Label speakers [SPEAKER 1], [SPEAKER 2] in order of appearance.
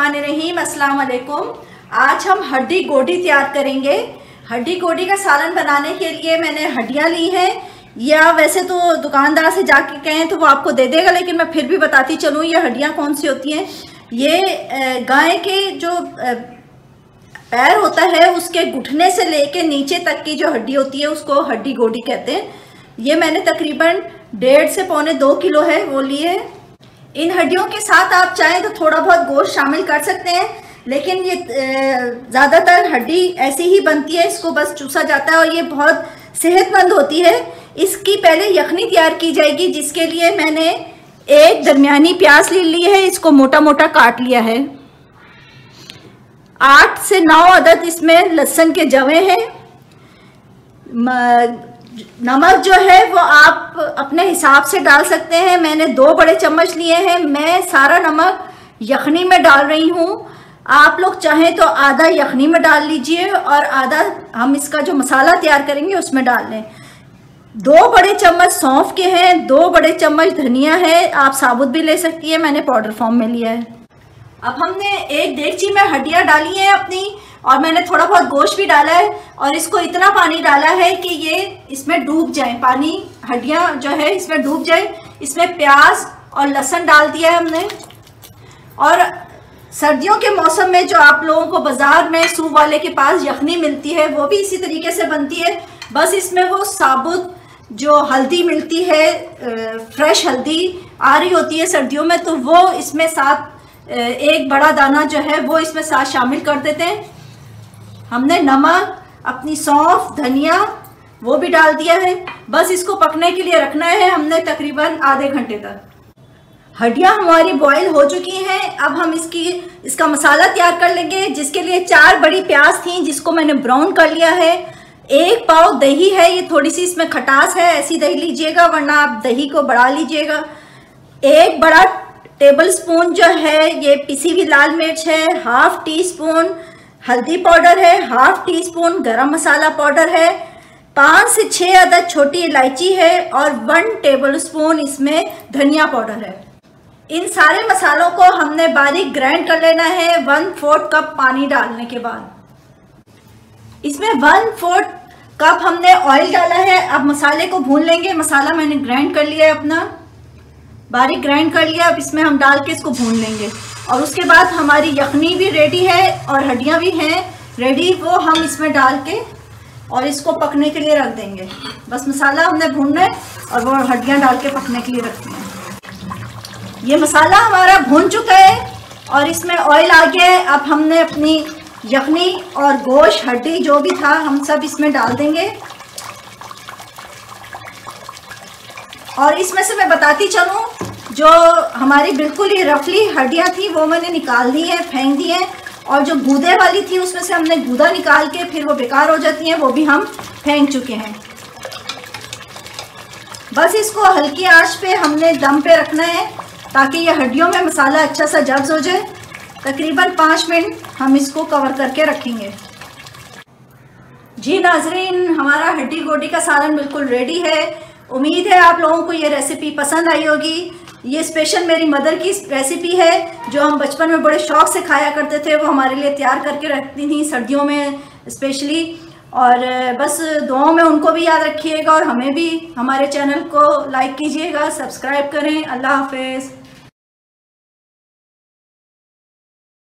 [SPEAKER 1] बिस्मिल्लाहिर्रहमानिर्रहीम। अस्सलाम वालेकुम। आज हम हड्डी गोडी तैयार करेंगे। हड्डी गोडी का सालन बनाने के लिए मैंने हड्डियाँ ली हैं, या वैसे तो दुकानदार से जाके कहें तो वो आपको दे देगा, लेकिन मैं फिर भी बताती चलूँ ये हड्डियाँ कौन सी होती हैं। ये गाय के जो पैर होता है उसके घुटने से लेके नीचे तक की जो हड्डी होती है उसको हड्डी गोडी कहते हैं। ये मैंने तकरीबन 1.5 से पौने 2 किलो है वो लिए। इन हड्डियों के साथ आप चाहें तो थोड़ा बहुत गोश्त शामिल कर सकते हैं, लेकिन ये ज़्यादातर हड्डी ऐसी ही बनती है, इसको बस चूसा जाता है और ये बहुत सेहतमंद होती है। इसकी पहले यखनी तैयार की जाएगी, जिसके लिए मैंने एक दरमियानी प्याज ले ली है, इसको मोटा मोटा काट लिया है। 8 से 9 अदद इसमें लहसुन के जवे हैं। नमक जो है वो आप अपने हिसाब से डाल सकते हैं। मैंने 2 बड़े चम्मच लिए हैं। मैं सारा नमक यखनी में डाल रही हूँ। आप लोग चाहें तो आधा यखनी में डाल लीजिए और आधा हम इसका जो मसाला तैयार करेंगे उसमें डाल लें। 2 बड़े चम्मच सौंफ के हैं, 2 बड़े चम्मच धनिया है, आप साबुत भी ले सकती है, मैंने पाउडर फॉर्म में लिया है। अब हमने एक देगची में हड्डियाँ डाली हैं अपनी, और मैंने थोड़ा बहुत गोश्त भी डाला है, और इसको इतना पानी डाला है कि ये इसमें डूब जाए, पानी हड्डियाँ जो है इसमें डूब जाए। इसमें प्याज और लहसुन डाल दिया है हमने। और सर्दियों के मौसम में जो आप लोगों को बाज़ार में सूप वाले के पास यखनी मिलती है वो भी इसी तरीके से बनती है, बस इसमें वो साबुत जो हल्दी मिलती है, फ्रेश हल्दी आ रही होती है सर्दियों में, तो वो इसमें साथ एक बड़ा दाना जो है वो इसमें साथ शामिल कर देते हैं। हमने नमक, अपनी सौंफ, धनिया वो भी डाल दिया है। बस इसको पकने के लिए रखना है हमने तकरीबन आधे घंटे तक। हड्डियाँ हमारी बॉईल हो चुकी हैं। अब हम इसका मसाला तैयार कर लेंगे, जिसके लिए 4 बड़ी प्याज थी जिसको मैंने ब्राउन कर लिया है। 1 पाव दही है, ये थोड़ी सी इसमें खटास है, ऐसी दही लीजिएगा वरना आप दही को बढ़ा लीजिएगा। 1 बड़ा टेबल स्पून जो है ये पिसी हुई लाल मिर्च है, 1/2 टीस्पून हल्दी पाउडर है, 1/2 टीस्पून गरम मसाला पाउडर है, 5 से 6 अदद छोटी इलायची है और 1 टेबल स्पून इसमें धनिया पाउडर है। इन सारे मसालों को हमने बारीक ग्राइंड कर लेना है 1/4 कप पानी डालने के बाद। इसमें 1/4 कप हमने ऑयल डाला है। अब मसाले को भून लेंगे। मसाला मैंने ग्राइंड कर लिया है, अपना बारीक ग्राइंड कर लिया। अब इसमें हम डाल के इसको भून लेंगे, और उसके बाद हमारी यखनी भी रेडी है और हड्डियां भी हैं रेडी, वो हम इसमें डाल के और इसको पकने के लिए रख देंगे। बस मसाला हमने भूनना है और वो हड्डियां डाल के पकने के लिए रखनी है। ये मसाला हमारा भून चुका है और इसमें ऑयल आ गया है। अब हमने अपनी यखनी और गोश्त, हड्डी जो भी था हम सब इसमें डाल देंगे। और इसमें से मैं बताती चलूँ, जो हमारी बिल्कुल ही रफली हड्डियाँ थी वो मैंने निकाल दी हैं, फेंक दी हैं, और जो गूदे वाली थी उसमें से हमने गूदा निकाल के फिर वो बेकार हो जाती हैं, वो भी हम फेंक चुके हैं। बस इसको हल्की आंच पे हमने दम पे रखना है ताकि ये हड्डियों में मसाला अच्छा सा जब्स हो जाए। तकरीबन 5 मिनट हम इसको कवर करके रखेंगे। जी नाजरीन, हमारा हड्डी गोडी का सालन बिल्कुल रेडी है। उम्मीद है आप लोगों को ये रेसिपी पसंद आई होगी। ये स्पेशल मेरी मदर की रेसिपी है, जो हम बचपन में बड़े शौक से खाया करते थे। वो हमारे लिए तैयार करके रखती थी सर्दियों में स्पेशली। और बस दुआओं में उनको भी याद रखिएगा और हमें भी। हमारे चैनल को लाइक कीजिएगा, सब्सक्राइब करें। अल्लाह हाफिज़।